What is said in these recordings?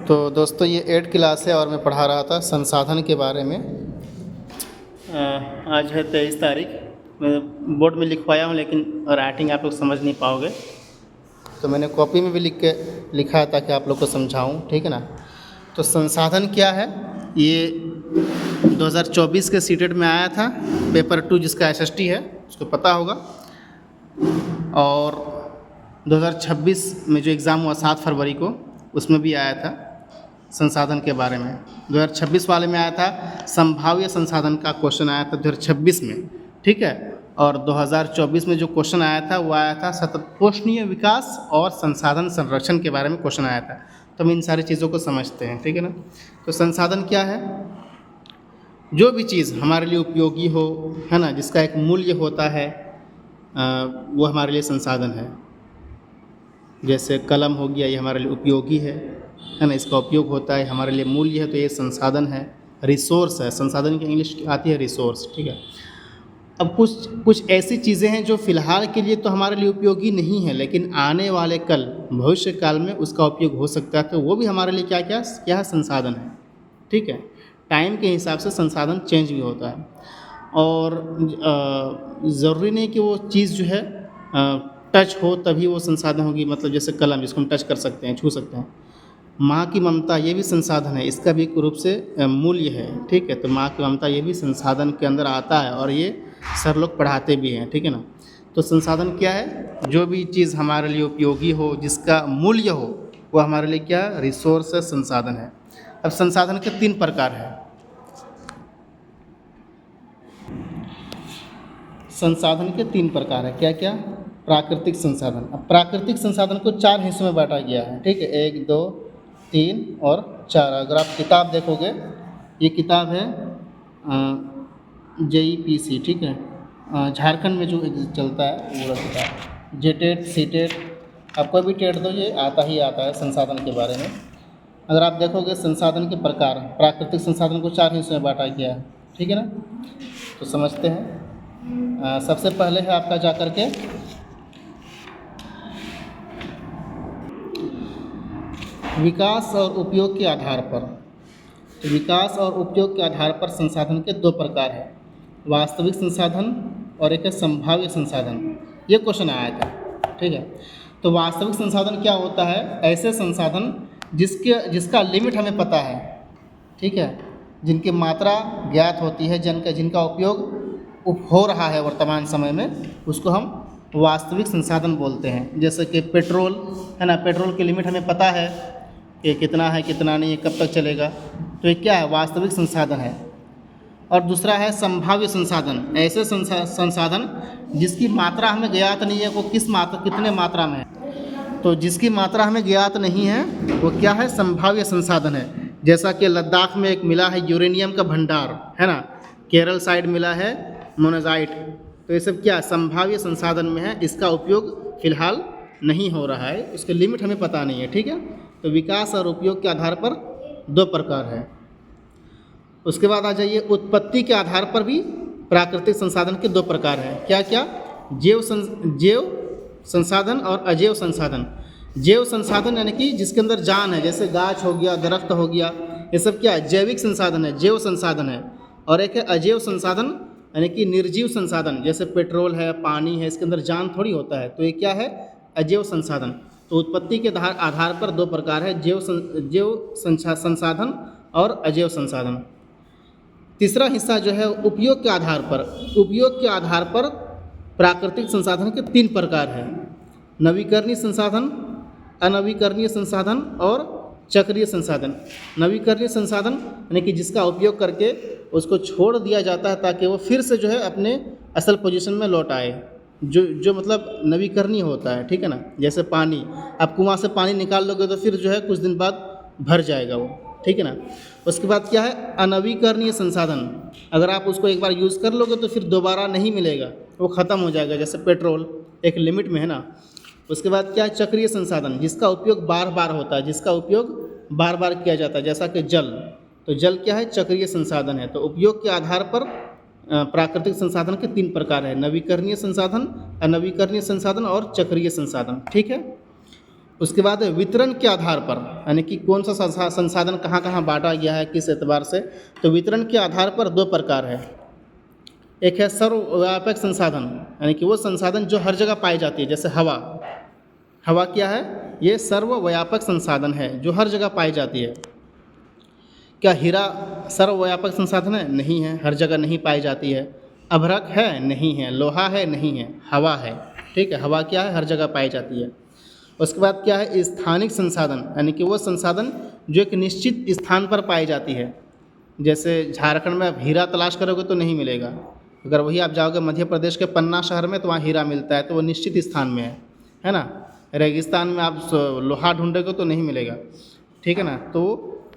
तो दोस्तों ये 8 क्लास है और मैं पढ़ा रहा था संसाधन के बारे में। आज है 23 तारीख। मैं बोर्ड में लिखवाया हूँ लेकिन राइटिंग आप लोग समझ नहीं पाओगे। तो मैंने कॉपी में भी लिखा है ताकि आप लोग को समझाऊं, ठीक है ना। तो संसाधन क्या है, ये 2024 के सीटेट में आया था, पेपर 2 जिसका एसएसटी है उसको पता होगा। और 2026 में जो एग्ज़ाम हुआ 7 फरवरी को, उसमें भी आया था संसाधन के बारे में। 2026 वाले में आया था, संभाव्य संसाधन का क्वेश्चन आया था 2026 में, ठीक है। और 2024 में जो क्वेश्चन आया था वो आया था सतत पोषणीय विकास और संसाधन संरक्षण के बारे में क्वेश्चन आया था। तो हम इन सारी चीज़ों को समझते हैं, ठीक है ना। तो संसाधन क्या है, जो भी चीज़ हमारे लिए उपयोगी हो, है ना, जिसका एक मूल्य होता है, वो हमारे लिए संसाधन है। जैसे कलम हो गया, ये हमारे लिए उपयोगी है ना, इसका उपयोग होता है, हमारे लिए मूल्य है, तो ये संसाधन है, रिसोर्स है। संसाधन की इंग्लिश आती है रिसोर्स, ठीक है। अब कुछ ऐसी चीज़ें हैं जो फ़िलहाल के लिए तो हमारे लिए उपयोगी नहीं है, लेकिन आने वाले कल भविष्य काल में उसका उपयोग हो सकता है, तो वो भी हमारे लिए क्या है, संसाधन है, ठीक है। टाइम के हिसाब से संसाधन चेंज भी होता है, और ज़रूरी नहीं कि वो चीज़ जो है टच हो तभी वो संसाधन होगी। मतलब जैसे कलम, जिसको हम टच कर सकते हैं, छू सकते हैं। माँ की ममता ये भी संसाधन है, इसका भी एक रूप से मूल्य है, ठीक है। तो माँ की ममता ये भी संसाधन के अंदर आता है, और ये सर लोग पढ़ाते भी हैं, ठीक है ना। तो संसाधन क्या है, जो भी चीज़ हमारे लिए उपयोगी हो, जिसका मूल्य हो, वो हमारे लिए क्या, रिसोर्स है, संसाधन है। अब संसाधन के 3 प्रकार हैं। संसाधन के 3 प्रकार है, क्या क्या, प्राकृतिक संसाधन। अब प्राकृतिक संसाधन को 4 हिस्सों में बांटा गया है, ठीक है, 1, 2, 3 और 4। अगर आप किताब देखोगे, ये किताब है JEPC, ठीक है, झारखंड में जो चलता है वो वाला किताब। जेटेट, सीटेट, आप कोई भी टेट दो, ये आता ही आता है संसाधन के बारे में। अगर आप देखोगे संसाधन के प्रकार, प्राकृतिक संसाधन को 4 हिस्सों में बांटा गया है, ठीक है ना। तो समझते हैं। सबसे पहले है आपका जा कर के विकास और उपयोग के आधार पर। तो विकास और उपयोग के आधार पर संसाधन के 2 प्रकार हैं, वास्तविक संसाधन और एक है संभाव्य संसाधन। ये क्वेश्चन आया था, ठीक है। तो वास्तविक संसाधन क्या होता है, ऐसे संसाधन जिसका लिमिट हमें पता है, ठीक है, जिनकी मात्रा ज्ञात होती है, जिनका उपयोग हो रहा है वर्तमान समय में, उसको हम वास्तविक संसाधन बोलते हैं। जैसे कि पेट्रोल है ना, पेट्रोल की लिमिट हमें पता है कि कितना है, कितना नहीं है, कब तक चलेगा, तो ये क्या है, वास्तविक संसाधन है। और दूसरा है संभाव्य संसाधन, ऐसे संसाधन जिसकी मात्रा हमें ज्ञात नहीं है, वो कितने मात्रा में है। तो जिसकी मात्रा हमें ज्ञात नहीं है वो क्या है, संभाव्य संसाधन है। जैसा कि लद्दाख में एक मिला है यूरेनियम का भंडार, है ना, केरल साइड मिला है मोनाजाइट। तो ये सब क्या, संभाव्य संसाधन में है, इसका उपयोग फिलहाल नहीं हो रहा है, उसके लिमिट हमें पता नहीं है, ठीक है। तो विकास और उपयोग के आधार पर 2 प्रकार है। उसके बाद आ जाइए, उत्पत्ति के आधार पर भी प्राकृतिक संसाधन के 2 प्रकार हैं, क्या क्या, जैव संसाधन और अजैव संसाधन। जैव संसाधन यानी कि जिसके अंदर जान है, जैसे गाछ हो गया, दरख्त हो गया, ये सब क्या है, जैविक संसाधन है, जैव संसाधन है। और एक है अजैव संसाधन यानी कि निर्जीव संसाधन, जैसे पेट्रोल है, पानी है, इसके अंदर जान थोड़ी होता है, तो ये क्या है, अजैव संसाधन। तो उत्पत्ति के आधार पर 2 प्रकार है, जैव संसाधन और अजैव संसाधन। तीसरा हिस्सा जो है उपयोग के आधार पर। उपयोग के आधार पर प्राकृतिक संसाधन के 3 प्रकार हैं, नवीकरणीय संसाधन, अनवीकरणीय संसाधन और चक्रीय संसाधन। नवीकरणीय संसाधन यानी कि जिसका उपयोग करके उसको छोड़ दिया जाता है ताकि वो फिर से जो है अपने असल पोजीशन में लौट आए, जो मतलब नवीकरणीय होता है, ठीक है ना। जैसे पानी, आप कुआं से पानी निकाल लोगे तो फिर जो है कुछ दिन बाद भर जाएगा वो, ठीक है ना। उसके बाद क्या है, अनवीकरणीय संसाधन, अगर आप उसको एक बार यूज़ कर लोगे तो फिर दोबारा नहीं मिलेगा, वो ख़त्म हो जाएगा, जैसे पेट्रोल एक लिमिट में है ना। उसके बाद क्या है, चक्रीय संसाधन, जिसका उपयोग बार बार होता है, जिसका उपयोग बार बार किया जाता है, जैसा कि जल। तो जल क्या है, चक्रीय संसाधन है। तो उपयोग के आधार पर प्राकृतिक संसाधन के 3 प्रकार है, नवीकरणीय संसाधन, अनवीकरणीय संसाधन और चक्रीय संसाधन, ठीक है। उसके बाद वितरण के आधार पर, यानी कि कौन सा संसाधन कहाँ कहाँ बांटा गया है किस एतबार से, तो वितरण के आधार पर दो प्रकार है। एक है सर्वव्यापक संसाधन, यानी कि वो संसाधन जो हर जगह पाई जाती है, जैसे हवा। हवा क्या है? ये सर्वव्यापक संसाधन है जो हर जगह पाई जाती है। क्या हीरा सर्वव्यापक संसाधन है? नहीं है, हर जगह नहीं पाई जाती है। अभ्रक है? नहीं है। लोहा है? नहीं है। हवा है, ठीक है। हवा क्या है? हर जगह पाई जाती है। उसके बाद क्या है? स्थानिक संसाधन, यानी कि वो संसाधन जो एक निश्चित स्थान पर पाई जाती है। जैसे झारखंड में आप हीरा तलाश करोगे तो नहीं मिलेगा, अगर वही आप जाओगे मध्य प्रदेश के पन्ना शहर में तो वहाँ हीरा मिलता है, तो वो निश्चित स्थान में है ना। रेगिस्तान में आप लोहा ढूंढोगे तो नहीं मिलेगा, ठीक है ना। तो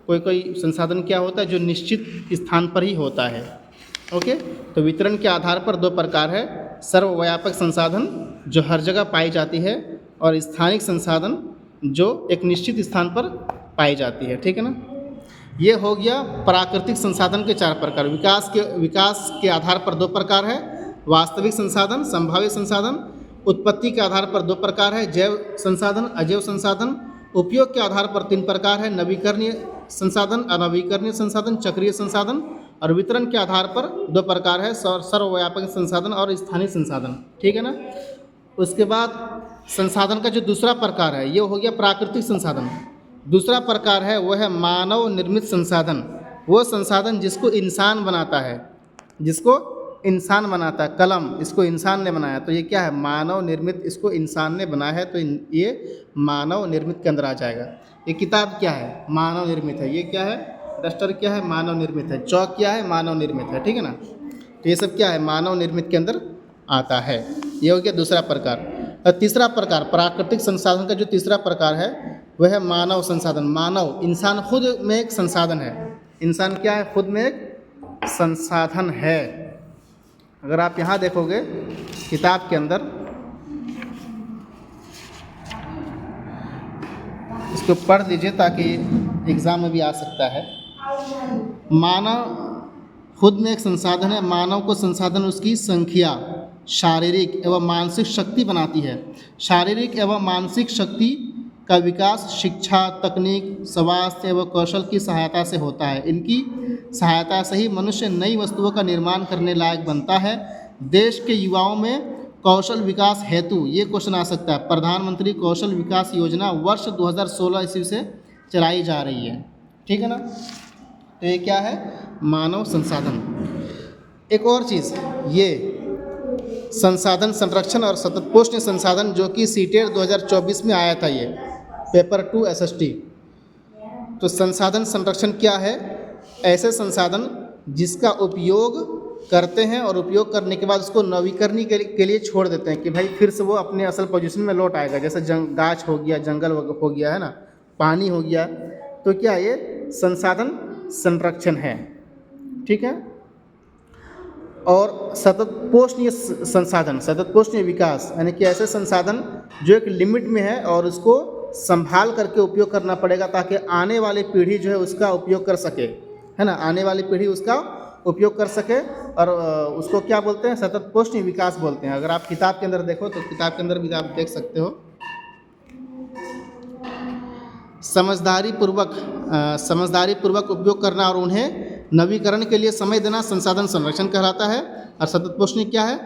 कोई कोई संसाधन क्या होता है जो निश्चित स्थान पर ही होता है। ओके, तो वितरण के आधार पर दो प्रकार है, सर्वव्यापक संसाधन जो हर जगह पाई जाती है और स्थानिक संसाधन जो एक निश्चित स्थान पर पाई जाती है, ठीक है ना। ये हो गया प्राकृतिक संसाधन के चार प्रकार। विकास के आधार पर दो प्रकार है, वास्तविक संसाधन, संभावित संसाधन। उत्पत्ति के आधार पर दो प्रकार है, जैव संसाधन, अजैव संसाधन। उपयोग के आधार पर तीन प्रकार है, नवीकरणीय संसाधन, अनवीकरणीय संसाधन, चक्रीय संसाधन। और वितरण के आधार पर दो प्रकार है, सर्वव्यापक संसाधन और स्थानीय संसाधन, ठीक है ना। उसके बाद संसाधन का जो दूसरा प्रकार है ये हो गया प्राकृतिक संसाधन। दूसरा प्रकार है वो है मानव निर्मित संसाधन, वो संसाधन जिसको इंसान बनाता है, जिसको इंसान बनाता है। कलम, इसको इंसान ने बनाया, तो ये क्या है? मानव निर्मित, इसको इंसान ने बनाया है, तो ये मानव निर्मित के अंदर आ जाएगा। ये किताब क्या है? मानव निर्मित है। ये क्या है? डस्टर क्या है? मानव निर्मित है। चौक क्या है? मानव निर्मित है, ठीक है ना। तो ये सब क्या है? मानव निर्मित के अंदर आता है। ये हो गया दूसरा प्रकार। और तीसरा प्रकार प्राकृतिक संसाधन का जो तीसरा प्रकार है वह है मानव संसाधन। मानव, इंसान खुद में एक संसाधन है। इंसान क्या है? खुद में एक संसाधन है। अगर आप यहाँ देखोगे किताब के अंदर, इसको पढ़ लीजिए ताकि एग्ज़ाम में भी आ सकता है। मानव खुद में एक संसाधन है। मानव को संसाधन उसकी संख्या, शारीरिक एवं मानसिक शक्ति बनाती है। शारीरिक एवं मानसिक शक्ति का विकास शिक्षा, तकनीक, स्वास्थ्य एवं कौशल की सहायता से होता है। इनकी सहायता से ही मनुष्य नई वस्तुओं का निर्माण करने लायक बनता है। देश के युवाओं में कौशल विकास हेतु ये क्वेश्चन आ सकता है, प्रधानमंत्री कौशल विकास योजना वर्ष 2016 ईस्वी से चलाई जा रही है, ठीक है ना। तो ये क्या है? मानव संसाधन। एक और चीज़, ये संसाधन संरक्षण और सतत पोषण संसाधन जो कि सीटेट 2024 में आया था, ये पेपर 2 SST। तो संसाधन संरक्षण क्या है? ऐसे संसाधन जिसका उपयोग करते हैं और उपयोग करने के बाद उसको नवीकरणीय के लिए छोड़ देते हैं कि भाई फिर से वो अपने असल पोजीशन में लौट आएगा। जैसे गाछ हो गया, जंगल हो गया, है ना, पानी हो गया। तो क्या ये संसाधन संरक्षण है, ठीक है। और सतत पोषणीय संसाधन, सतत पोषणीय विकास, यानी कि ऐसे संसाधन जो एक लिमिट में है और उसको संभाल करके उपयोग करना पड़ेगा ताकि आने वाली पीढ़ी जो है उसका उपयोग कर सके, है ना, आने वाली पीढ़ी उसका उपयोग कर सके। और उसको क्या बोलते हैं? सतत पोषणीय विकास बोलते हैं। अगर आप किताब के अंदर देखो तो किताब के अंदर भी आप देख सकते हो, समझदारी पूर्वक उपयोग करना और उन्हें नवीकरण के लिए समय देना संसाधन संरक्षण कहलाता है। और सतत पोषणीय क्या है?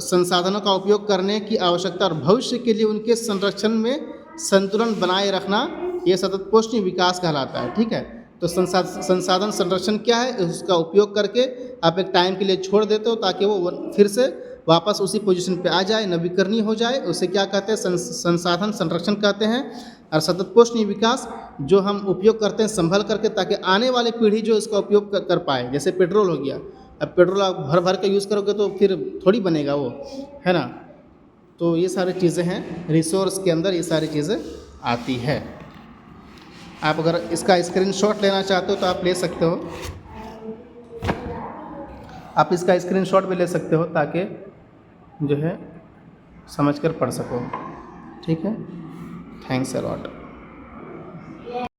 संसाधनों का उपयोग करने की आवश्यकता और भविष्य के लिए उनके संरक्षण में संतुलन बनाए रखना, ये सतत पोषणीय विकास कहलाता है, ठीक है। तो संसाधन संरक्षण क्या है? उसका उपयोग करके आप एक टाइम के लिए छोड़ देते हो ताकि वो फिर से वापस उसी पोजीशन पे आ जाए, नवीकरणीय हो जाए। उसे क्या कहते हैं? संसाधन संरक्षण कहते हैं। और सतत पोषणीय विकास जो हम उपयोग करते हैं संभल करके ताकि आने वाली पीढ़ी जो इसका उपयोग कर पाए। जैसे पेट्रोल हो गया, अब पेट्रोल आप भर भर के यूज़ करोगे तो फिर थोड़ी बनेगा वो, है ना। तो ये सारी चीज़ें हैं, रिसोर्स के अंदर ये सारी चीज़ें आती है। आप अगर इसका स्क्रीनशॉट लेना चाहते हो तो आप ले सकते हो, आप इसका स्क्रीनशॉट भी ले सकते हो ताकि जो है समझकर पढ़ सको, ठीक है। Thanks a lot.